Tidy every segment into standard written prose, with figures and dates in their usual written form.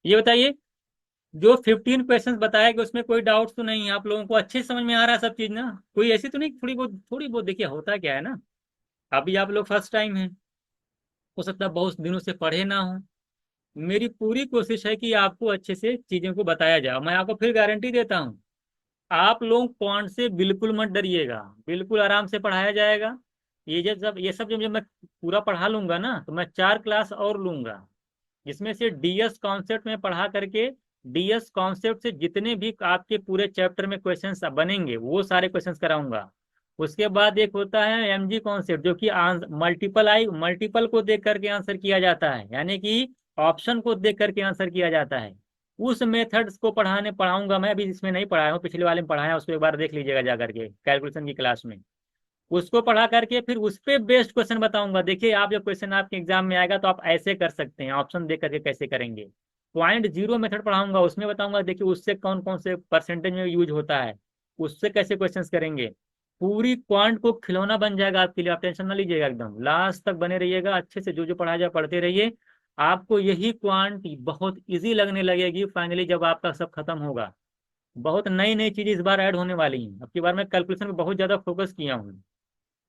ये बताइए, जो 15 क्वेश्चंस बताया कि उसमें कोई डाउट तो नहीं है, आप लोगों को अच्छे से समझ में आ रहा है सब चीज ना? कोई ऐसी तो नहीं, थोड़ी बहुत देखिए, होता क्या है ना, अभी आप लोग फर्स्ट टाइम हैं, हो सकता है बहुत दिनों से पढ़े ना हो। मेरी पूरी कोशिश है कि आपको अच्छे से चीजों को बताया जाए। मैं आपको फिर गारंटी देता हूँ, आप लोग क्वांट से बिल्कुल मत डरिएगा, बिल्कुल आराम से पढ़ाया जाएगा। ये सब जब मैं पूरा पढ़ा लूंगा ना, तो मैं 4 क्लास और लूंगा, जिसमें से डीएस कॉन्सेप्ट में पढ़ा करके, डीएस कॉन्सेप्ट से जितने भी आपके पूरे चैप्टर में क्वेश्चंस बनेंगे वो सारे क्वेश्चंस कराऊंगा। उसके बाद एक होता है एमजी कॉन्सेप्ट, जो कि मल्टीपल को देख करके आंसर किया जाता है, यानी कि ऑप्शन को देख करके आंसर किया जाता है। उस मेथड्स को पढ़ाऊंगा मैं, अभी इसमें नहीं पढ़ाया हूँ, पिछले वाले में पढ़ाया, उसको एक बार देख लीजिएगा जा करके कैलकुलेशन की क्लास में। उसको पढ़ा करके फिर उस पे बेस्ड क्वेश्चन बताऊंगा। देखिए, आप जब क्वेश्चन आपके एग्जाम में आएगा तो आप ऐसे कर सकते हैं, ऑप्शन देख करके कैसे करेंगे। पॉइंट जीरो मेथड पढ़ाऊंगा, उसमें बताऊंगा देखिए उससे कौन कौन से परसेंटेज में यूज होता है, उससे कैसे क्वेश्चंस करेंगे। पूरी क्वांट को खिलौना बन जाएगा आपके लिए, आप टेंशन ना लीजिएगा, एकदम लास्ट तक बने रहिएगा, अच्छे से जो जो पढ़ाया जाए पढ़ते रहिए। आपको यही क्वांट बहुत इजी लगने लगेगी फाइनली, जब आपका सब खत्म होगा। बहुत नई नई चीजें इस बार ऐड होने वाली हैं, अब की बार मैं कैलकुलेशन पे बहुत ज्यादा फोकस किया हूँ।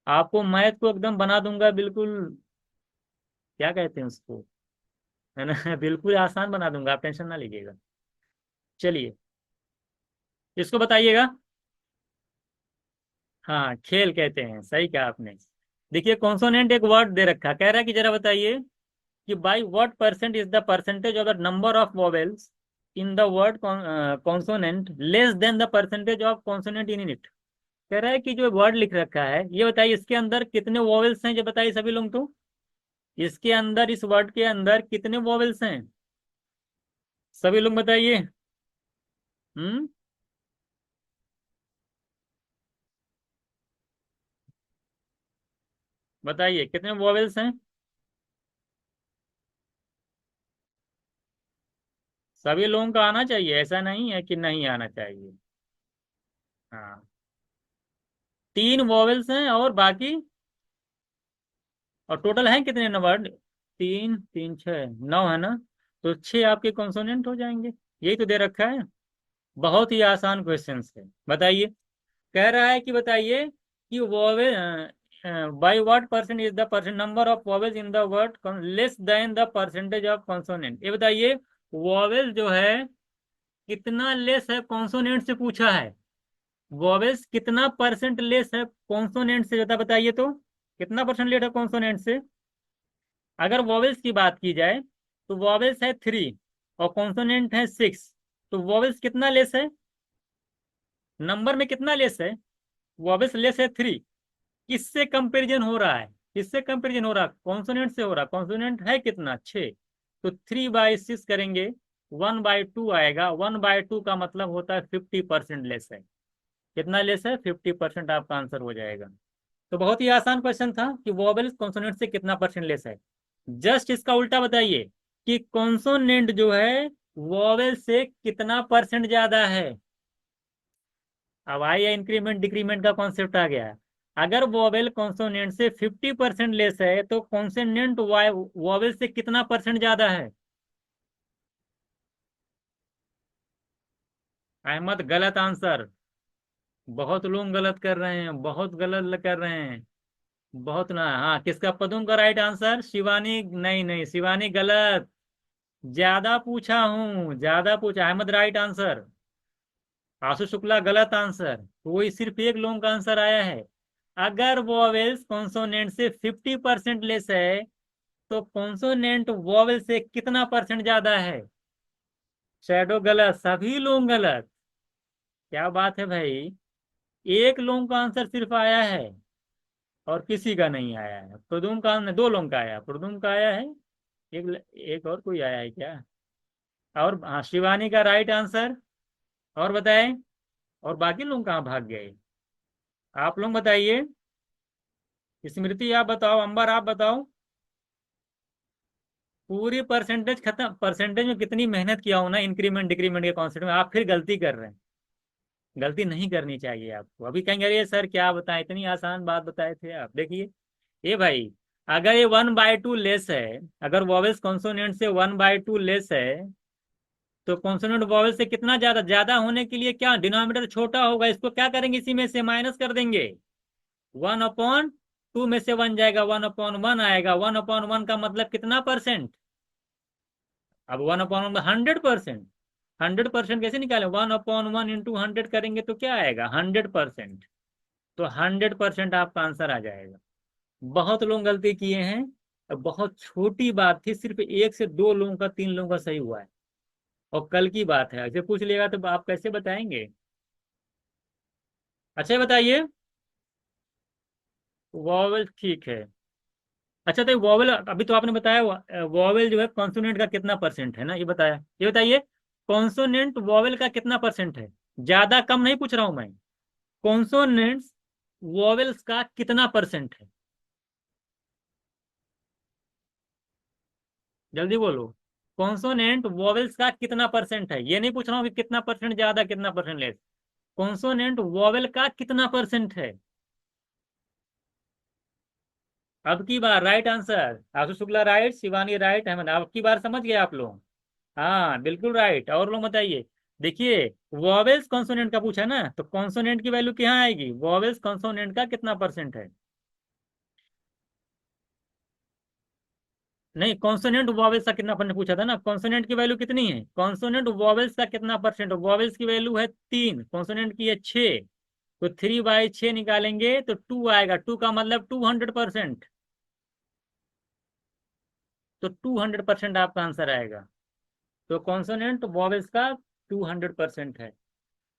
आपको मैथ को एकदम बना दूंगा बिल्कुल, क्या कहते हैं उसको, है ना बिल्कुल आसान बना दूंगा, आप टेंशन ना लीजिएगा। चलिए, इसको बताइएगा। हाँ, खेल कहते हैं, सही कहा आपने। देखिए, कॉन्सोनेंट एक वर्ड दे रखा, कह रहा है कि जरा बताइए कि by what percent is the percentage of the number of vowels in the word consonant less than the percentage of consonant in it. कह रहा है कि जो वर्ड लिख रखा है, ये बताइए इसके अंदर कितने वोवेल्स हैं, जो बताइए सभी लोग तो। इसके अंदर, इस वर्ड के अंदर कितने वोवेल्स हैं, सभी लोग बताइए। हम्म। बताइए कितने वोवेल्स हैं। सभी लोगों का आना चाहिए, ऐसा नहीं है कि नहीं आना चाहिए। हाँ, 3 वोवेल्स हैं, और बाकी, और टोटल है कितने न वर्ड, 3 3 6 9 है ना, तो 6 आपके कॉन्सोनेंट हो जाएंगे। यही तो दे रखा है, बहुत ही आसान क्वेश्चन है। बताइए, कह रहा है कि बताइए कि vowel by what percent is the percent number of vowels in the word less than the percentage of consonant. ये बताइए, वोवेल जो है कितना लेस है कॉन्सोनेंट से पूछा है, वॉवेल्स कितना परसेंट लेस है कॉन्सोनेंट से, बता बताइए तो, कितना परसेंट लेस है कॉन्सोनेंट से। अगर वॉवेल्स की बात की जाए तो वॉवेल्स है 3 और कॉन्सोनेंट है 6, तो वॉवेल्स कितना लेस है, नंबर में कितना लेस है। वॉवेल्स लेस है 3, किससे कंपेरिजन हो रहा है, किससे कंपेरिजन हो रहा है, कॉन्सोनेंट से हो रहा है। कॉन्सोनेंट है कितना, 6, तो 3/6 करेंगे, 1/2 आएगा। 1/2 का मतलब होता है 50% लेस है। कितना लेस है, 50% आपका आंसर हो जाएगा। तो बहुत ही आसान क्वेश्चन था कि वोवेल कॉन्सोनेंट से कितना परसेंट लेस है। जस्ट इसका उल्टा बताइए कि कॉन्सोनेंट जो है वोवेल से कितना परसेंट ज्यादा है। अब आइए, इंक्रीमेंट डिक्रीमेंट का कॉन्सेप्ट आ गया। अगर वोवेल कॉन्सोनेंट से 50% लेस है, तो कॉन्सोनेंट वोवेल से कितना परसेंट ज्यादा है। अहमद, गलत आंसर। बहुत लोग गलत कर रहे हैं, बहुत गलत कर रहे हैं, बहुत ना। हाँ, किसका, पदुम का राइट आंसर, शिवानी, नहीं नहीं शिवानी गलत। ज्यादा पूछा हूँ, ज्यादा पूछा, अहमद राइट आंसर। आशु शुक्ला गलत आंसर। कोई सिर्फ एक लोगों का आंसर आया है। अगर वोवेल्स कॉन्सोनेंट से 50% लेस है, तो कॉन्सोनेंट वोवेल से कितना परसेंट ज्यादा है। शैडो गलत, सभी लोग गलत। क्या बात है भाई, एक लोगों का आंसर सिर्फ आया है और किसी का नहीं आया है। प्रदुम का, 2 लोगों का आया, प्रदुम का आया है, एक एक और कोई आया है क्या। और हाँ, शिवानी का राइट आंसर। और बताएं, और बाकी लोग कहाँ भाग गए, आप लोग बताइए। स्मृति आप बताओ, अंबर आप बताओ। पूरी परसेंटेज खत्म, परसेंटेज में कितनी मेहनत किया हो ना, इंक्रीमेंट डिक्रीमेंट के कॉन्सेप्ट में, आप फिर गलती कर रहे हैं। गलती नहीं करनी चाहिए आपको। अभी कहेंगे अरे सर क्या बताएं, इतनी आसान बात बताए थे आप। देखिए, ये भाई, अगर ये 1/2 लेस है, अगर वॉवेल्स कॉन्सोनेंट से 1/2 लेस है, तो कॉन्सोनेंट वॉवेल से कितना ज्यादा, ज्यादा होने के लिए क्या डिनोमिनेटर छोटा होगा, इसको क्या करेंगे, इसी में से माइनस कर देंगे। 1/2 में से 1 जाएगा, 1/1 आएगा। 1/1 का मतलब कितना परसेंट? अब 1/1 100%। 100% कैसे निकालें? 1/1 इंटू 100 करेंगे तो क्या आएगा? 100%। तो 100% आपका आंसर आ जाएगा। बहुत लोग गलती किए हैं। अब बहुत छोटी बात थी, सिर्फ एक से दो लोगों का, 3 लोगों का सही हुआ है। और कल की बात है, ऐसे पूछ लेगा तो आप कैसे बताएंगे? अच्छा ये बताइए, वॉवेल ठीक है। अच्छा तो वॉवेल, अभी तो आपने बताया वॉवेल जो है कॉन्सोनेंट का कितना परसेंट है ना, ये बताया। ये बताइए, कॉन्सोनेंट वॉवेल का कितना परसेंट है? ज्यादा कम नहीं पूछ रहा हूं मैं। कॉन्सोनेंट्स वॉवेल्स का कितना परसेंट है? जल्दी बोलो। कॉन्सोनेंट वॉवेल्स का कितना परसेंट है? ये नहीं पूछ रहा हूँ कि कितना परसेंट ज्यादा कितना परसेंट लेस। कॉन्सोनेंट वॉवेल का कितना परसेंट है? अब की बार राइट आंसर, आशु शुक्ला राइट, शिवानी राइट, अहमद, अब की बार समझ गए आप लोग। हाँ बिल्कुल राइट। और लोग बताइए। देखिए, वॉवेल्स कॉन्सोनेंट का पूछा ना, तो कॉन्सोनेंट की वैल्यू क्या आएगी? वॉवेल्स कॉन्सोनेंट का कितना परसेंट है? नहीं, कॉन्सोनेंट वॉवेल्स का कितना परसेंट पूछा था ना। कॉन्सोनेंट की वैल्यू कितनी है? कॉन्सोनेंट वॉवेल्स का कितना परसेंट? वॉवेल्स की वैल्यू है 3, कॉन्सोनेंट की है 6। तो 3/6 निकालेंगे तो 2 आएगा। 2 का मतलब 200%। तो 200% आपका आंसर आएगा। तो कॉन्सोनेंट वॉवेल्स का 200% है।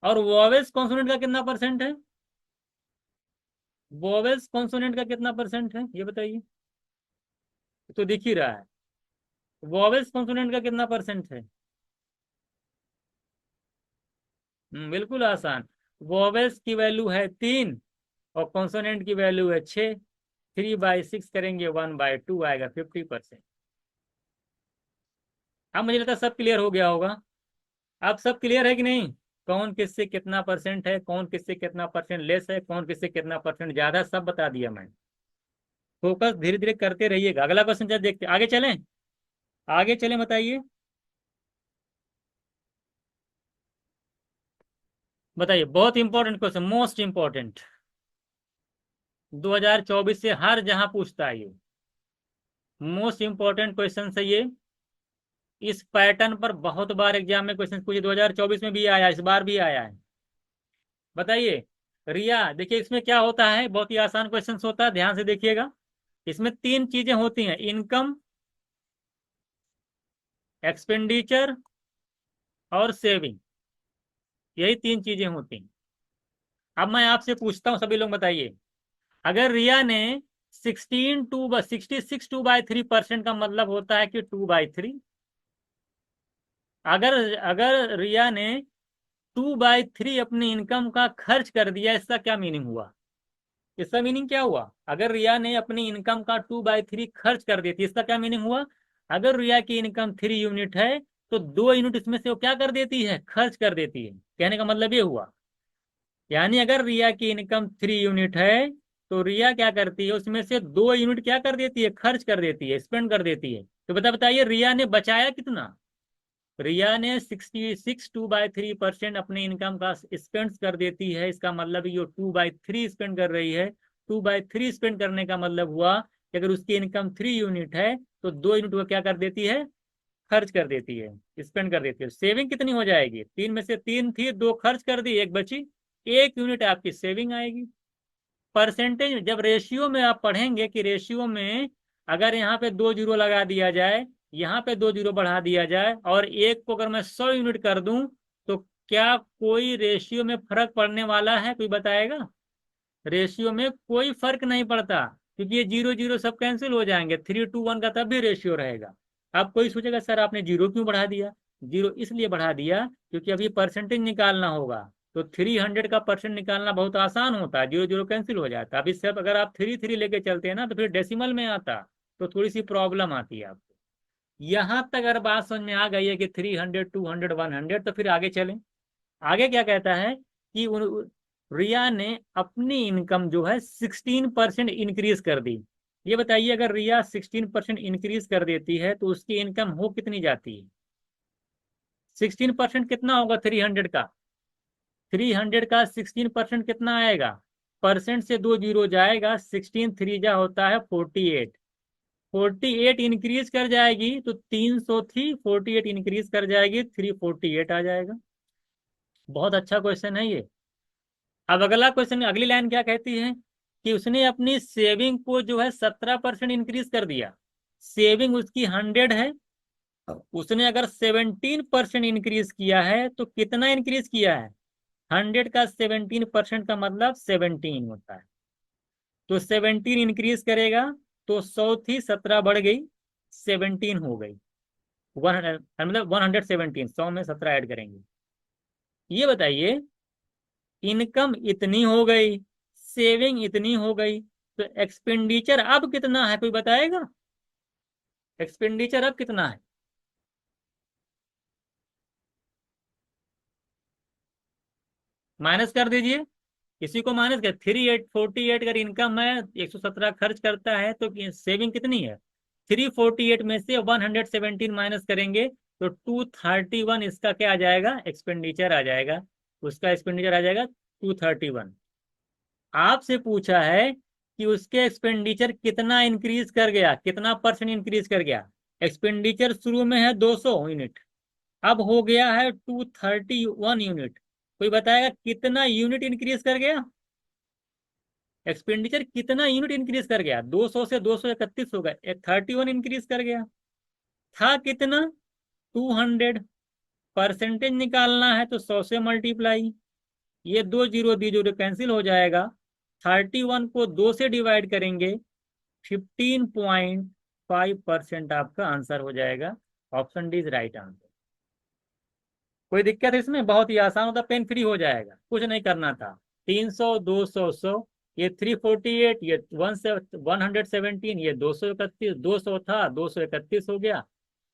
और वॉवेल्स कॉन्सोनेंट का कितना परसेंट है? वॉवेल्स कॉन्सोनेंट का कितना परसेंट है ये बताइए। तो दिख ही रहा है। वॉवेल्स कॉन्सोनेंट का कितना परसेंट है? बिल्कुल आसान। वॉवेल्स की वैल्यू है 3 और कॉन्सोनेंट की वैल्यू है 6। 3/6 करेंगे, 1/2 आएगा, 50%। अब मुझे लगता है सब क्लियर हो गया होगा। अब सब क्लियर है कि नहीं? कौन किससे कितना परसेंट है, कौन किससे कितना परसेंट लेस है, कौन किससे कितना परसेंट ज्यादा, सब बता दिया मैं। फोकस धीरे धीरे करते रहिएगा। अगला क्वेश्चन जब देखते, आगे चलें। आगे चलें, बताइए। बताइए, बहुत इंपॉर्टेंट क्वेश्चन, मोस्ट इंपॉर्टेंट। 2024 से हर जहां पूछता है ये। मोस्ट इंपॉर्टेंट क्वेश्चन है ये। इस पैटर्न पर बहुत बार एग्जाम में क्वेश्चन पूछे, 2024 में भी आया, इस बार भी आया है। बताइए। रिया, देखिए इसमें क्या होता है, बहुत ही आसान क्वेश्चन होता है, ध्यान से देखिएगा। इसमें 3 चीजें होती हैं, इनकम, एक्सपेंडिचर और सेविंग। यही 3 चीजें होती हैं। अब मैं आपसे पूछता हूं, सभी लोग बताइए। अगर रिया ने 66 2/3 का मतलब होता है कि 2/3। अगर अगर रिया ने 2/3 अपनी इनकम का खर्च कर दिया, इसका क्या मीनिंग हुआ? इसका मीनिंग क्या हुआ? अगर रिया ने अपनी इनकम का 2/3 खर्च कर दी थी, इसका क्या मीनिंग हुआ? अगर रिया की इनकम 3 यूनिट है, तो 2 यूनिट इसमें से वो क्या कर देती है? खर्च कर देती है। कहने का मतलब ये हुआ। यानी अगर रिया की इनकम 3 यूनिट है, तो रिया क्या करती है, उसमें से 2 यूनिट क्या कर देती है? खर्च कर देती है, स्पेंड कर देती है। तो बताइए रिया ने बचाया कितना? रिया ने 62/3% अपने इनकम का स्पेंड कर देती है। इसका मतलब ये 2/3 स्पेंड कर रही है। 2/3 स्पेंड करने का मतलब हुआ कि अगर उसकी इनकम 3 यूनिट है, तो 2 यूनिट वो क्या कर देती है? खर्च कर देती है, स्पेंड कर देती है। सेविंग कितनी हो जाएगी? 3 में से 3 थी, 2 खर्च कर दी, 1 बची। 1 यूनिट आपकी सेविंग आएगी। परसेंटेज जब रेशियो में आप पढ़ेंगे कि रेशियो में अगर यहाँ पे 2 जीरो लगा दिया जाए, यहाँ पे 2 जीरो बढ़ा दिया जाए, और एक को अगर मैं 100 यूनिट कर दूं, तो क्या कोई रेशियो में फर्क पड़ने वाला है? कोई बताएगा? रेशियो में कोई फर्क नहीं पड़ता, क्योंकि ये जीरो जीरो सब कैंसिल हो जाएंगे। 3:1 का तब भी रेशियो रहेगा। अब कोई सोचेगा सर आपने जीरो क्यों बढ़ा दिया? जीरो इसलिए बढ़ा दिया क्योंकि अभी परसेंटेज निकालना होगा। तो 300 का परसेंट निकालना बहुत आसान होता है, जीरो जीरो कैंसिल हो जाता है। अभी सब अगर आप 3 3 लेके चलते हैं ना, तो फिर डेसिमल में आता, तो थोड़ी सी प्रॉब्लम आती है आपको। यहां तक अगर बात समझ में आ गई है कि 300 200 100, तो फिर आगे चलें। आगे क्या कहता है कि रिया ने अपनी इनकम जो है 16% इंक्रीज कर दी। ये बताइए, अगर रिया 16% इंक्रीज कर देती है, तो उसकी इनकम हो कितनी जाती है? 16% कितना होगा 300 का? 300 का 16% कितना आएगा? परसेंट से 2 जीरो जाएगा, 16 3 जा होता है 48। 48 इंक्रीज कर जाएगी तो 300 थी, 48 इंक्रीज कर जाएगी 348 आ जाएगा। बहुत अच्छा क्वेश्चन है ये। अब अगला क्वेश्चन, अगली लाइन क्या कहती है कि उसने अपनी सेविंग को जो है 17% इंक्रीज कर दिया। सेविंग उसकी 100 है, उसने अगर 17% इंक्रीज किया है तो कितना इंक्रीज किया है? 100 का 17% का मतलब 17 होता है। तो 17 इंक्रीज करेगा तो 100 थी, 17 बढ़ गई, 17 हो गई। 100 मतलब 117, 100 में 17 ऐड करेंगे। ये बताइए, इनकम इतनी हो गई, सेविंग इतनी हो गई, तो एक्सपेंडिचर अब कितना है, कोई बताएगा? एक्सपेंडिचर अब कितना है? माइनस कर दीजिए। इसी को माइनस कर, 348 अगर इनकम है, 117 खर्च करता है, तो सेविंग कितनी है? 348 में से 117 माइनस करेंगे तो 231 इसका क्या आ जाएगा? एक्सपेंडिचर आ जाएगा। उसका एक्सपेंडिचर आ जाएगा 231। आपसे पूछा है कि उसके एक्सपेंडिचर कितना इंक्रीज कर गया, कितना परसेंट इंक्रीज कर गया। एक्सपेंडिचर शुरू में है 200 यूनिट, अब हो गया है 231 यूनिट। कोई बताएगा कितना यूनिट इंक्रीज कर गया? एक्सपेंडिचर कितना यूनिट इंक्रीज कर गया? 200 से 231 हो गए, 31 इंक्रीज कर गया। था कितना? 200। परसेंटेज निकालना है तो 100 से मल्टीप्लाई। ये दो जीरो दी जीरो कैंसिल हो जाएगा। 31 को 2 से डिवाइड करेंगे, 15.5% आपका आंसर हो जाएगा। Option D is right answer. कोई दिक्कत है इसमें? बहुत ही आसान होता, पेन फ्री हो जाएगा, कुछ नहीं करना था। 300, 200, 100, ये 348, ये 117, ये 231, 200 था 231 हो गया,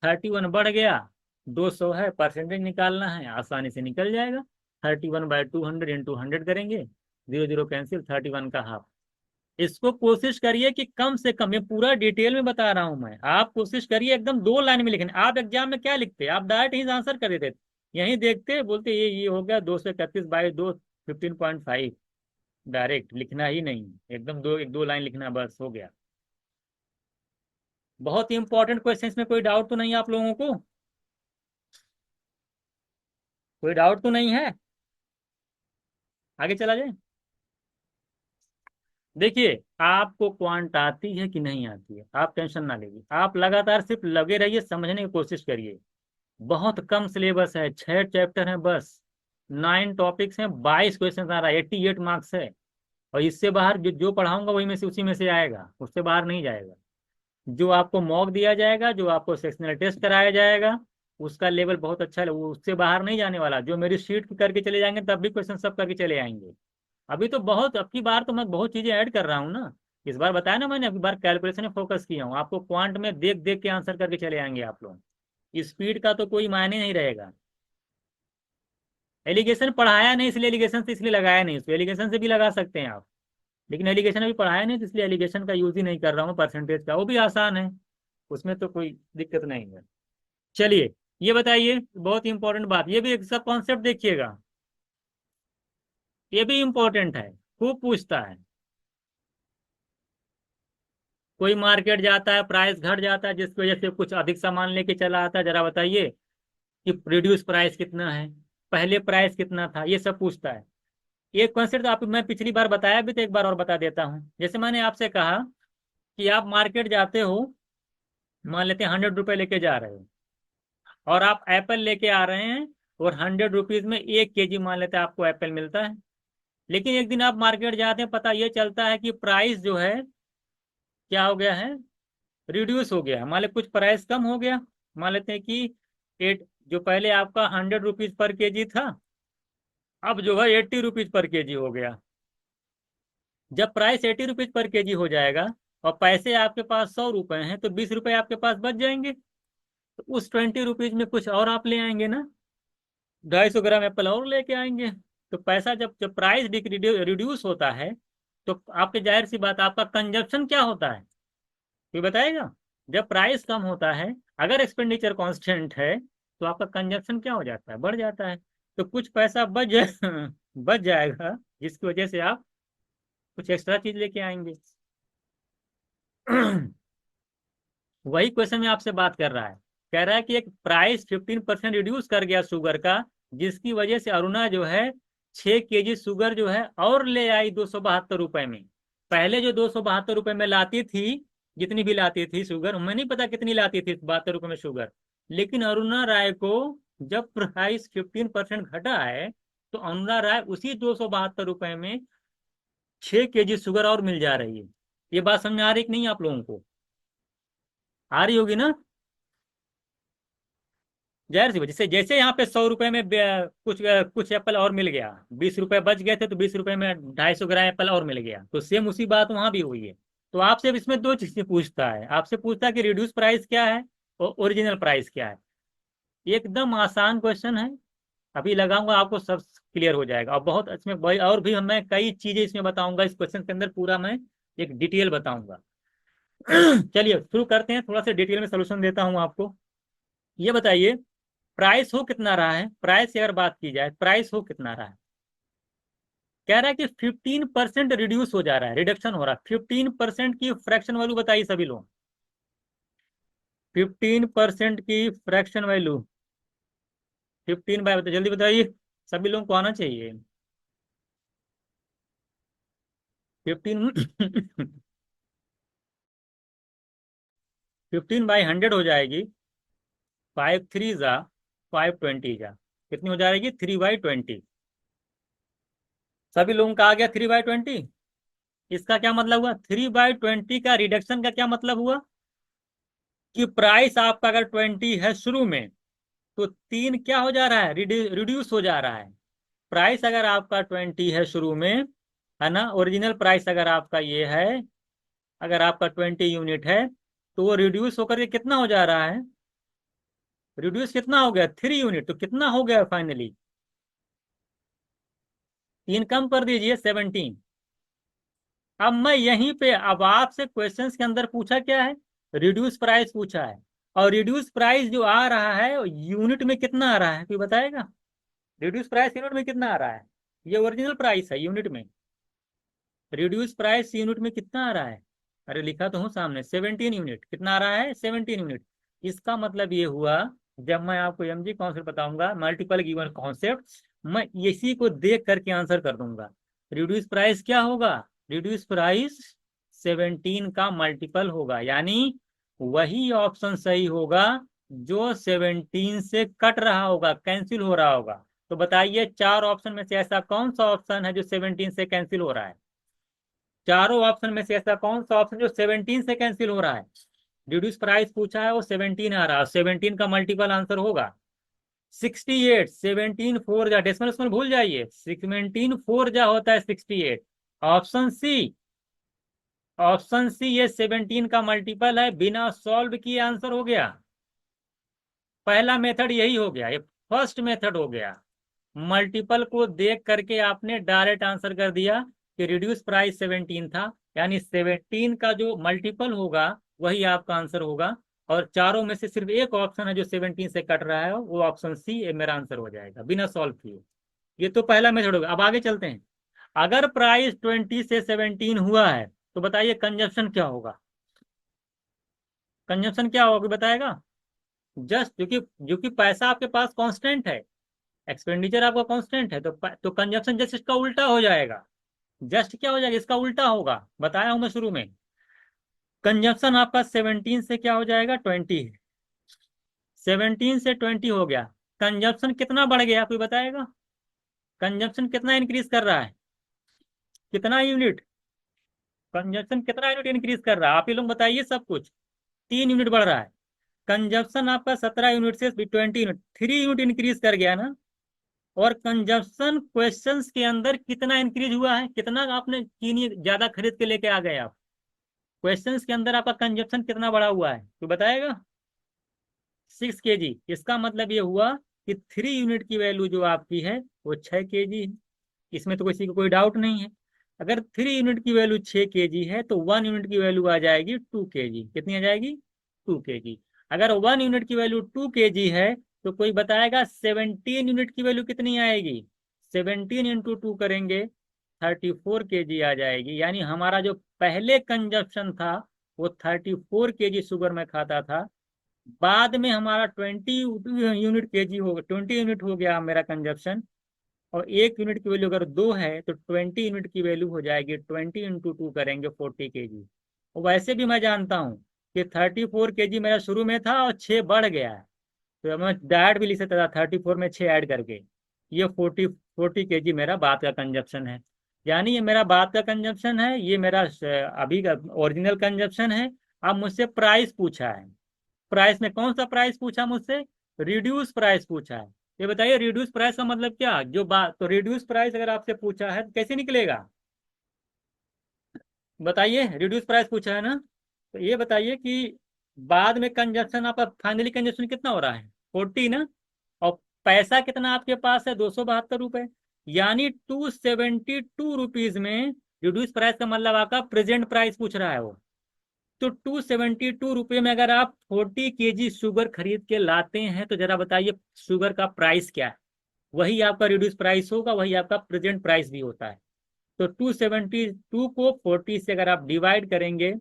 31 बढ़ गया, 200 है, परसेंटेज निकालना है, आसानी से निकल जाएगा। 31/200 इंटू 100 करेंगे, जीरो जीरो कैंसिल, 31 का हाफ। इसको कोशिश करिए कि कम से कम, ये पूरा डिटेल में बता रहा हूं मैं, आप कोशिश करिए एकदम 2 लाइन में लिखने। आप एग्जाम में क्या लिखते? आप डायरेक्ट ही आंसर कर देते, यहीं देखते बोलते ये हो गया 231/2, 15.5। डायरेक्ट लिखना ही नहीं, एकदम एक दो लाइन लिखना, बस हो गया। बहुत ही इंपॉर्टेंट क्वेश्चन, इसमें कोई डाउट तो नहीं आप लोगों को? कोई डाउट तो नहीं है? आगे चला जाए। देखिए, आपको क्वांट आती है कि नहीं आती है, आप टेंशन ना लीजिए, आप लगातार सिर्फ लगे रहिए, समझने की कोशिश करिए। बहुत कम सिलेबस है, 6 चैप्टर हैं बस, 9 टॉपिक्स हैं, 22 क्वेश्चन आ रहा है, 88 मार्क्स है। और इससे बाहर जो जो पढ़ाऊंगा वही में से, उसी में से आएगा, उससे बाहर नहीं जाएगा। जो आपको मॉक दिया जाएगा, जो आपको सेक्शनल टेस्ट कराया जाएगा, उसका लेवल बहुत अच्छा है, वो उससे बाहर नहीं जाने वाला। जो मेरी शीट करके चले जाएंगे तब भी क्वेश्चन सब करके चले आएंगे। अभी तो बहुत, अब की बार तो मैं बहुत चीजें ऐड कर रहा हूँ ना। इस बार बताया ना मैंने, अब की बार कैलकुलेशन में फोकस किया हूँ, आपको क्वांट में देख देख के आंसर करके चले आएंगे आप लोग। स्पीड का तो कोई मायने नहीं रहेगा। एलिगेशन पढ़ाया नहीं इसलिए एलिगेशन से इसलिए लगाया नहीं, उसको एलिगेशन से भी लगा सकते हैं आप, लेकिन एलिगेशन अभी पढ़ाया नहीं तो इसलिए एलिगेशन का यूज ही नहीं कर रहा हूँ। परसेंटेज का वो भी आसान है, उसमें तो कोई दिक्कत नहीं है। चलिए, ये बताइए, बहुत ही इंपॉर्टेंट बात, ये भी इसका कॉन्सेप्ट देखिएगा, ये भी इंपॉर्टेंट है, खूब पूछता है। कोई मार्केट जाता है, प्राइस घट जाता है, जिसकी वजह से कुछ अधिक सामान लेके चला आता है, जरा बताइए कि रिड्यूस प्राइस कितना है, पहले प्राइस कितना था, ये सब पूछता है। ये कॉन्सेप्ट आप, मैं पिछली बार बताया भी तो एक बार और बता देता हूँ। जैसे मैंने आपसे कहा कि आप मार्केट जाते हो, मान लेते हैं 100 रुपये लेके जा रहे हो, और आप एप्पल लेके आ रहे हैं, और 100 रुपीज में 1 केजी मान लेते हैं आपको एप्पल मिलता है। लेकिन एक दिन आप मार्केट जाते हैं, पता ये चलता है कि प्राइस जो है क्या हो गया है, रिड्यूस हो गया है, मान लेते कुछ प्राइस कम हो गया। मान लेते हैं कि एट, जो पहले आपका 100 रुपीज पर केजी था, अब जो है 80 रुपीज पर केजी हो गया। जब प्राइस 80 रुपीज पर केजी हो जाएगा और पैसे आपके पास 100 रुपए हैं, तो 20 रुपए आपके पास बच जाएंगे। तो उस 20 रुपीज में कुछ और आप ले आएंगे ना, 250 ग्राम एप्पल और लेके आएंगे। तो पैसा जब जब प्राइस रिड्यूस होता है, तो आपके जाहिर सी बात, आपका कंजप्शन क्या होता है, कोई बताएगा? जब प्राइस कम होता है, अगर एक्सपेंडिचर कांस्टेंट है, तो आपका कंजप्शन क्या हो जाता है, बढ़ जाता है। तो कुछ पैसा बच जाए बच जाएगा, जिसकी वजह से आप कुछ एक्स्ट्रा चीज लेके आएंगे। वही क्वेश्चन में आपसे बात कर रहा है। कह रहा है कि एक प्राइस 15% रिड्यूस कर गया शुगर का, जिसकी वजह से अरुणा जो है 6 केजी शुगर जो है और ले आई 272 रुपए में। पहले जो 272 रुपए में लाती थी, जितनी भी लाती थी शुगर, हमें नहीं पता कितनी लाती थी 72 रुपए में शुगर, लेकिन अरुणा राय को जब प्राइस 15% घटा है, तो अरुणा राय उसी 272 रुपए में 6 केजी शुगर और मिल जा रही है। ये बात समझ में आ रही कि नहीं आप लोगों को? आ रही होगी ना? जाहिर सी बात, जैसे जैसे यहाँ पे 100 रुपए में कुछ एप्पल और मिल गया, 20 रुपए बच गए थे तो 20 रुपए में 250 ग्राम एप्पल और मिल गया, तो सेम उसी बात वहां भी हुई है। तो आपसे अब इसमें दो चीजें पूछता है, आपसे पूछता है कि रिड्यूस प्राइस क्या है और ओरिजिनल प्राइस क्या है। एकदम आसान क्वेश्चन है, अभी लगाऊंगा आपको सब क्लियर हो जाएगा। और बहुत इसमें और भी मैं कई चीजें इसमें बताऊंगा, इस क्वेश्चन के अंदर पूरा मैं एक डिटेल बताऊंगा। चलिए शुरू करते हैं, थोड़ा सा डिटेल में सोल्यूशन देता हूँ आपको। ये बताइए, प्राइस हो कितना रहा है, प्राइस की अगर बात की जाए, प्राइस हो कितना रहा है। कह रहा है कि 15% रिड्यूस हो जा रहा है, रिडक्शन हो रहा है। 15% की फ्रैक्शन वैल्यू बताइए सभी लोग। 15% की फ्रैक्शन वैल्यू, 15 बाय बताइए, जल्दी बताइए, सभी लोगों को आना चाहिए। 15 15/100 हो जाएगी, 5 3 जा 520 जा, कितनी हो जाएगी, 3/20। सभी लोगों का आ गया 3/20। इसका क्या मतलब हुआ, 3/20 का रिडक्शन का क्या मतलब हुआ कि प्राइस आपका अगर 20 है शुरू में, तो 3 क्या हो जा रहा है, रिड्यूस हो जा रहा है। प्राइस अगर आपका 20 है शुरू में, है ना, ओरिजिनल प्राइस अगर आपका ये है, अगर आपका 20 यूनिट है, तो वो रिड्यूस होकर के कितना हो जा रहा है, रिड्यूस कितना हो गया, 3 यूनिट, तो कितना हो गया फाइनली, 3 कम कर दीजिए, 17। अब मैं यहीं पे, अब आपसे क्वेश्चंस के अंदर पूछा क्या है, रिड्यूस प्राइस पूछा है, और रिड्यूस प्राइस जो आ रहा है यूनिट में कितना आ रहा है, कोई बताएगा? रिड्यूस प्राइस यूनिट में कितना आ रहा है, ये ओरिजिनल प्राइस है यूनिट में, रिड्यूस प्राइस यूनिट में कितना आ रहा है? अरे लिखा तो हूँ सामने, 17 यूनिट, कितना आ रहा है, 17 यूनिट। इसका मतलब ये हुआ, जब मैं आपको एमजी कॉन्सेप्ट बताऊंगा, मल्टीपल गिवन कॉन्सेप्ट, मैं इसी को देख करके आंसर कर दूंगा। रिड्यूस प्राइस क्या होगा, रिड्यूस प्राइस 17 का मल्टीपल होगा, यानी वही ऑप्शन सही होगा जो 17 से कट रहा होगा, कैंसिल हो रहा होगा। तो बताइए, चार ऑप्शन में से ऐसा कौन सा ऑप्शन है जो 17 से कैंसिल हो रहा है? चारों ऑप्शन में से ऐसा कौन सा ऑप्शन जो 17 से कैंसिल हो रहा है? रिड्यूस प्राइस पूछा है, वो 17 आ रहा है, 17 का मल्टीपल आंसर होगा 68। 17 4 जा, डेसिमल उसमें भूल जाइए, 17 4 जा होता है 68। ऑप्शन सी, ऑप्शन सी ये 17 का मल्टीपल है, बिना सॉल्व किए आंसर हो गया। पहला मेथड यही हो गया, ये फर्स्ट मेथड हो गया, मल्टीपल को देख करके आपने डायरेक्ट आंसर कर दिया कि रिड्यूस प्राइस 17 था, यानी 17 का जो मल्टीपल होगा वही आपका आंसर होगा। और चारों में से सिर्फ एक ऑप्शन है जो 17 से कट रहा है, वो ऑप्शन सी मेरा आंसर हो जाएगा बिना सॉल्व किए। ये तो पहला मेथड होगा। अब आगे चलते हैं, अगर प्राइस 20 से 17 हुआ है, तो बताइए कंजप्शन क्या होगा, कंजप्शन क्या होगा, कोई बताएगा? जस्ट क्योंकि पैसा आपके पास कांस्टेंट है, एक्सपेंडिचर आपका कांस्टेंट है, तो कंजप्शन जस्ट इसका उल्टा हो जाएगा। जस्ट क्या हो जाएगा, इसका उल्टा होगा, बताया हूं मैं शुरू में। कंजप्शन आपका 17 से क्या हो जाएगा, 20, 17 से 20 हो गया। कंजप्शन कितना बढ़ गया, कोई बताएगा? कंजप्शन कितना इंक्रीज कर रहा है, कितना यूनिट, कंजप्शन कितना यूनिट इंक्रीज कर रहा है, आप ही लोग बताइए सब कुछ। 3 यूनिट बढ़ रहा है। कंजप्शन आपका 17 यूनिट से 20 यूनिट, 3 यूनिट इंक्रीज कर गया ना। और कंजप्शन क्वेश्चंस के अंदर कितना इंक्रीज हुआ है, कितना आपने चीनी ज्यादा खरीद के लेके आ गए आप, क्वेश्चंस के अंदर आपका कंजप्शन कितना बढ़ा हुआ है, तो बताएगा? 6 केजी। इसका मतलब ये हुआ कि 3 यूनिट की वैल्यू जो आपकी है वो 6 केजी है, इसमें तो किसी को कोई डाउट नहीं है। अगर 3 यूनिट की वैल्यू 6 केजी है, तो 1 यूनिट की वैल्यू आ जाएगी 2 केजी, कितनी आ जाएगी, 2 केजी। अगर 1 यूनिट की वैल्यू 2 केजी है, तो कोई बताएगा 17 यूनिट की वैल्यू कितनी आएगी? 17 इंटू 2 करेंगे 34 kg आ जाएगी। यानी हमारा जो पहले कंजप्शन था वो 34 kg शुगर में खाता था। बाद में हमारा 20 यूनिट हो 20 यूनिट हो गया मेरा कंजप्शन। और 1 यूनिट की वैल्यू अगर 2 है तो 20 यूनिट की वैल्यू हो जाएगी 20 इंटू 2 करेंगे 40 kg। और वैसे भी मैं जानता हूँ कि 34 kg मेरा शुरू में था और 6 बढ़ गया है। तो मैं डायरेक्ट भी लिख सकता था 34 में 6 ऐड करके। ये 40 केजी मेरा बाद का कंजप्शन है। यानी ये मेरा बाद का कंजप्शन है, ये मेरा अभी का ओरिजिनल कंजप्शन है। अब मुझसे प्राइस पूछा है। प्राइस में कौन सा प्राइस पूछा मुझसे? रिड्यूस प्राइस पूछा है। ये बताइए रिड्यूस प्राइस का मतलब क्या? जो बात तो रिड्यूस प्राइस अगर आपसे पूछा है तो कैसे निकलेगा? बताइए, रिड्यूस प्राइस पूछा है ना, तो ये बताइए कि बाद में कंजप्शन आपका फाइनली कंजप्शन कितना हो रहा है? 40 ना। और पैसा कितना आपके पास है? 272 रुपए। यानी 272 रुपीज में रिड्यूस प्राइस का मतलब आपका प्रेजेंट प्राइस पूछ रहा है वो। तो 272 रुपये में अगर आप 40 kg शुगर खरीद के लाते हैं तो जरा बताइए शुगर का प्राइस क्या है? वही आपका रिड्यूस प्राइस होगा, वही आपका प्रेजेंट प्राइस भी होता है। तो 272 को 40 से अगर आप डिवाइड करेंगे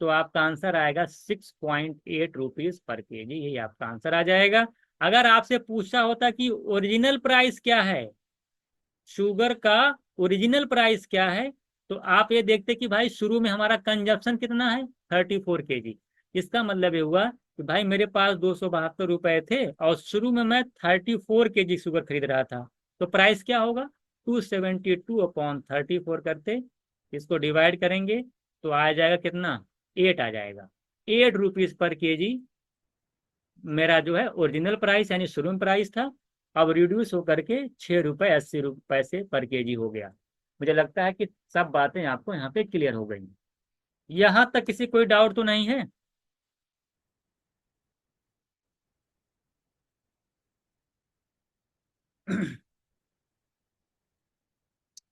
तो आपका आंसर आएगा 6.8 रुपीज पर केजी। यही आपका आंसर आ जाएगा। अगर आपसे पूछा होता कि ओरिजिनल प्राइस क्या है, शुगर का ओरिजिनल प्राइस क्या है, तो आप ये देखते कि भाई शुरू में हमारा कंजप्शन कितना है? 34 kg। इसका मतलब ये हुआ कि भाई मेरे पास 272 रुपए थे और शुरू में मैं 34 kg शुगर खरीद रहा था। तो प्राइस क्या होगा? 272/34 करते इसको डिवाइड करेंगे तो आ जाएगा कितना? 8 आ जाएगा। 8 रुपीज पर केजी मेरा जो है ओरिजिनल प्राइस यानी शुरू में प्राइस था। अब रिड्यूस होकर के 6 रुपये 80 पैसे पर केजी हो गया। मुझे लगता है कि सब बातें आपको यहाँ पे क्लियर हो गई। यहाँ तक किसी कोई डाउट तो नहीं है?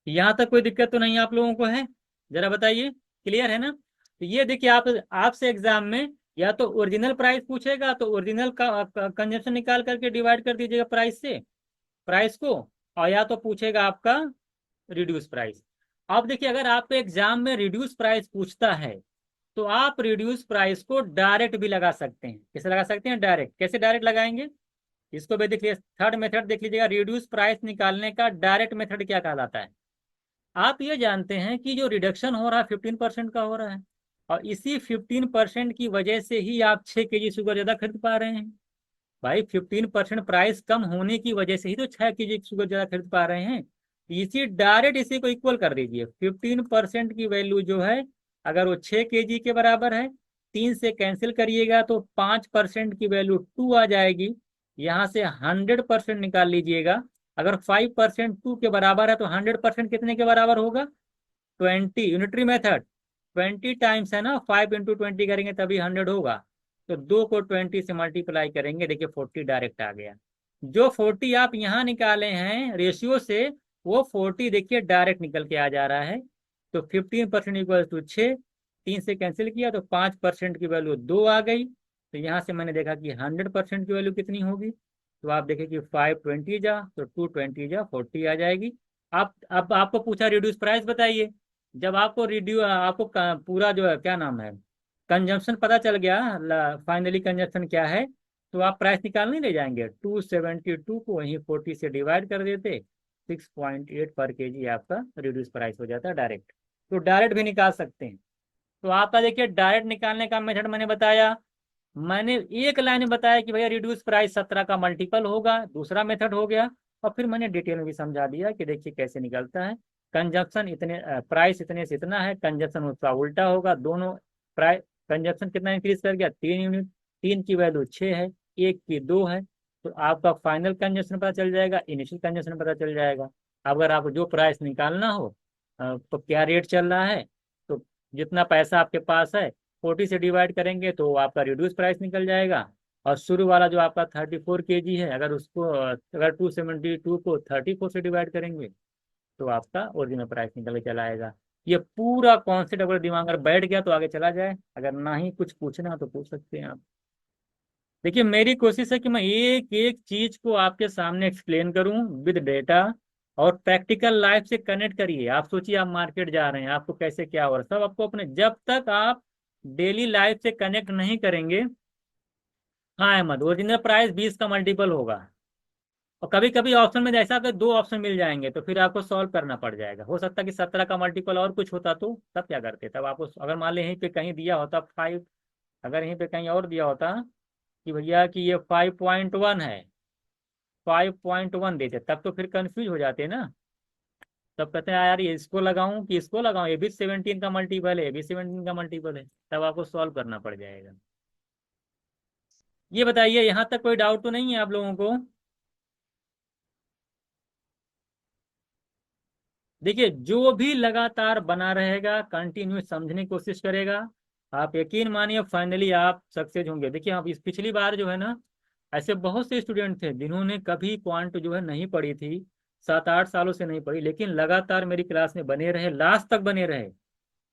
यहाँ तक कोई दिक्कत तो नहीं आप लोगों को है? जरा बताइए, क्लियर है ना? तो ये देखिए, आप आपसे एग्जाम में या तो ओरिजिनल प्राइस पूछेगा तो ओरिजिनल का कंजप्शन निकाल करके डिवाइड कर दीजिएगा प्राइस से, प्राइस को। और या तो पूछेगा आपका रिड्यूस प्राइस। अब देखिए, अगर आपको एग्जाम में रिड्यूस प्राइस पूछता है तो आप रिड्यूस प्राइस को डायरेक्ट भी लगा सकते हैं। कैसे लगा सकते हैं? डायरेक्ट। कैसे डायरेक्ट लगाएंगे इसको भी देखिए, थर्ड मेथड देख लीजिएगा। रिड्यूस प्राइस निकालने का डायरेक्ट मेथड क्या कहलाता है? आप ये जानते हैं कि जो रिडक्शन हो रहा है 15% का हो रहा है, और इसी 15% की वजह से ही आप 6 kg शुगर ज्यादा खरीद पा रहे हैं। भाई 15% प्राइस कम होने की वजह से ही तो 6 kg शुगर ज्यादा खरीद पा रहे हैं। इसी डायरेक्ट इसी को इक्वल कर दीजिए। 15% की वैल्यू जो है, अगर वो 6 kg के बराबर है, 3 से कैंसिल करिएगा तो 5% की वैल्यू 2 आ जाएगी। यहाँ से 100% निकाल लीजिएगा। अगर 5% 2 के बराबर है तो 100% कितने के बराबर होगा? 20। यूनिटरी मेथड 20 टाइम्स है ना, 5 इंटू 20 करेंगे तभी 100 होगा। तो 2 को 20 से मल्टीप्लाई करेंगे, देखिए 40 डायरेक्ट आ गया। जो 40 आप यहाँ निकाले हैं रेशियो से, वो 40 देखिए डायरेक्ट निकल के आ जा रहा है। तो 15% इक्वल टू 6, 3 से कैंसिल किया तो 5% की वैल्यू 2 आ गई। तो यहाँ से मैंने देखा कि 100% की वैल्यू कितनी होगी। तो आप देखें कि 520 जा तो 220 जा 40 आ जाएगी। आप अब आपको पूछा रिड्यूस प्राइस बताइए। जब आपको आपको पूरा जो है क्या नाम है कंजम्पशन पता चल गया, फाइनली कंजम्पशन क्या है, तो आप प्राइस निकाल नहीं ले जाएंगे। 272 को वहीं 40 से डिवाइड कर देते, 6.8 पर केजी आपका रिड्यूस प्राइस हो जाता है डायरेक्ट। तो डायरेक्ट भी निकाल सकते हैं। तो आपका देखिए डायरेक्ट निकालने का मेथड मैंने बताया। मैंने एक लाइन में बताया कि भैया रिड्यूस प्राइस 17 का मल्टीपल होगा, दूसरा मेथड हो गया। और फिर मैंने डिटेल में भी समझा दिया कि देखिए कैसे निकलता है। कंजप्शन इतने प्राइस इतने से इतना है, कंजप्शन उसका उल्टा होगा। दोनों प्राइस कंजप्शन कितना इंक्रीज कर गया? 3 यूनिट। 3 की वैल्यू 6 है, 1 की 2 है। तो आपका फाइनल कंजप्शन पता चल जाएगा, इनिशियल कंजप्शन पता चल जाएगा। अगर आपको जो प्राइस निकालना हो तो क्या रेट चल रहा है, तो जितना पैसा आपके पास है 40 से डिवाइड करेंगे तो आपका रिड्यूस प्राइस निकल जाएगा। और शुरू वाला जो आपका 34 kg है, अगर उसको अगर 272 को 34 से डिवाइड करेंगे तो आपका ओरिजिनल प्राइस निकल के चला आएगा। ये पूरा कॉन्सेप्ट अगर दिमाग में बैठ गया तो आगे चला जाए। अगर ना ही कुछ पूछना हो तो पूछ सकते हैं आप। देखिए मेरी कोशिश है कि मैं एक एक चीज को आपके सामने एक्सप्लेन करूं विद डेटा, और प्रैक्टिकल लाइफ से कनेक्ट करिए। आप सोचिए आप मार्केट जा रहे हैं, आपको कैसे क्या हो रहा है सब आपको अपने, जब तक आप डेली लाइफ से कनेक्ट नहीं करेंगे। हाँ अहमद, ओरिजिनल प्राइस 20 का मल्टीपल होगा। और कभी कभी ऑप्शन में जैसा कि दो ऑप्शन मिल जाएंगे तो फिर आपको सॉल्व करना पड़ जाएगा। हो सकता है कि 17 का मल्टीपल और कुछ होता तो तब क्या करते, तब आपको अगर मान ली यहीं पे कहीं दिया होता 5, अगर यहीं पे कहीं और दिया होता कि भैया कि ये 5.1 है, 5.1 देते, तब तो फिर कंफ्यूज हो जाते ना। तब कहते हैं यार ये इसको लगाऊं कि इसको लगाऊं, ये भी 17 का मल्टीपल है, ये भी 17 का मल्टीपल है, तब आपको सॉल्व करना पड़ जाएगा। ये बताइए यहाँ तक कोई डाउट तो नहीं है आप लोगों को? देखिए जो भी लगातार बना रहेगा, कंटिन्यू समझने की कोशिश करेगा, आप यकीन मानिए फाइनली आप सक्सेस होंगे। देखिए आप इस पिछली बार जो है ना, ऐसे बहुत से स्टूडेंट थे जिन्होंने कभी क्वांट जो है नहीं पढ़ी थी, 7-8 सालों से नहीं पढ़ी, लेकिन लगातार मेरी क्लास में बने रहे, लास्ट तक बने रहे।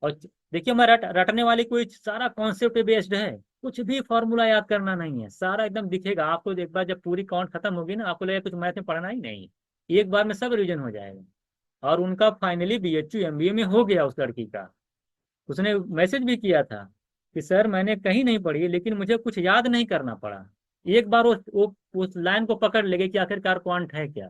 और देखिए मैं रटने वाली कोई सारा कॉन्सेप्ट बेस्ड है, कुछ भी फॉर्मूला याद करना नहीं है, सारा एकदम दिखेगा आपको। एक बार जब पूरी काउंट खत्म होगी ना, आपको लगेगा कुछ मैथ में पढ़ना ही नहीं है, एक बार में सब रिवीजन हो जाएगा। और उनका फाइनली बीएचयू एमबीए में हो गया उस लड़की का। उसने मैसेज भी किया था कि सर मैंने कहीं नहीं पढ़ी लेकिन मुझे कुछ याद नहीं करना पड़ा, एक बार वो उस लाइन को पकड़ लेगे कि आखिरकार क्वांट है क्या।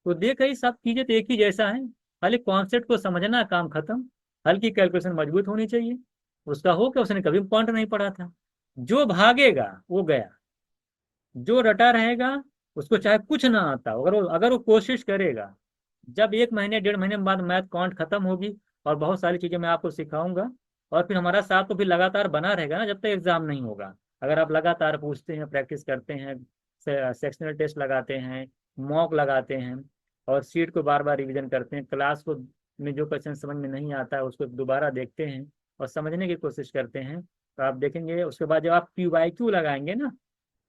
तो देख ही सब चीजें तो एक ही जैसा है, खाली कॉन्सेप्ट को समझना, काम खत्म। हल्की कैलकुलेशन मजबूत होनी चाहिए। उसका हो क्या, उसने कभी क्वांट नहीं पढ़ा था। जो भागेगा वो गया, जो रटा रहेगा उसको चाहे कुछ ना आता हो, अगर वो कोशिश करेगा, जब 1 महीने 1.5 महीने बाद मैथ काउंट खत्म होगी और बहुत सारी चीजें मैं आपको सिखाऊंगा, और फिर हमारा साथ तो फिर लगातार बना रहेगा ना जब तक एग्जाम नहीं होगा। अगर आप लगातार पूछते हैं, प्रैक्टिस करते हैं, सेक्शनल टेस्ट लगाते हैं, मॉक लगाते हैं, और सीट को बार बार रिवीजन करते हैं, क्लास को में जो क्वेश्चन समझ में नहीं आता है उसको दोबारा देखते हैं और समझने की कोशिश करते हैं, तो आप देखेंगे उसके बाद जब आप PYQ लगाएंगे ना,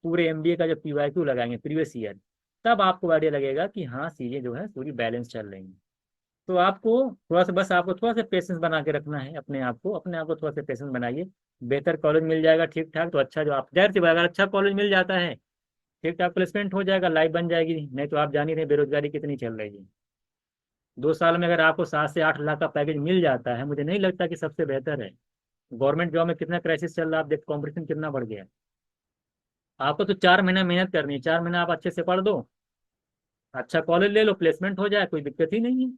पूरे एमबीए का जब PYQ लगाएंगे प्रीवियस ईयर, तब आपको आइडिया लगेगा कि हाँ चीजें जो है पूरी बैलेंस चल रही हैं। तो आपको थोड़ा सा, बस आपको थोड़ा सा पेशेंस बना के रखना है अपने आप को थोड़ा सा पेशेंस बनाइए। बेहतर कॉलेज मिल जाएगा ठीक ठाक तो अच्छा, जो आप जाहिर सी बात है, अगर अच्छा कॉलेज मिल जाता है ठीक ठाक प्लेसमेंट हो जाएगा, लाइफ बन जाएगी। नहीं तो आप जान ही रहे बेरोजगारी कितनी चल रही है। 2 साल में अगर आपको 7 से 8 लाख का पैकेज मिल जाता है, मुझे नहीं लगता कि सबसे बेहतर है। गवर्नमेंट जॉब में कितना क्राइसिस चल रहा है, आप देखो कॉम्पिटिशन कितना बढ़ गया है। आपको तो 4 महीना मेहनत करनी है, 4 महीना आप अच्छे से पढ़ दो, अच्छा कॉलेज ले लो, प्लेसमेंट हो जाए, कोई दिक्कत ही नहीं है।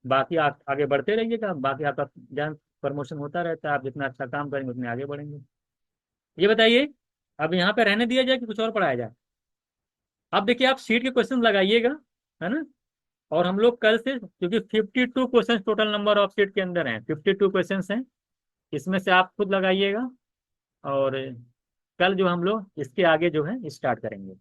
बाकी आप आगे बढ़ते रहिएगा, बाकी आपका जान प्रमोशन होता रहता है, आप जितना अच्छा काम करेंगे उतने आगे बढ़ेंगे। ये बताइए, अब यहाँ पे रहने दिया जाए कि कुछ और पढ़ाया जाए? अब देखिए आप सीट के क्वेश्चन लगाइएगा, है ना। और हम लोग कल से, क्योंकि 52 question total number of seat के अंदर हैं, 52 क्वेश्चन हैं, इसमें से आप खुद लगाइएगा। और कल जो हम लोग इसके आगे जो है स्टार्ट करेंगे।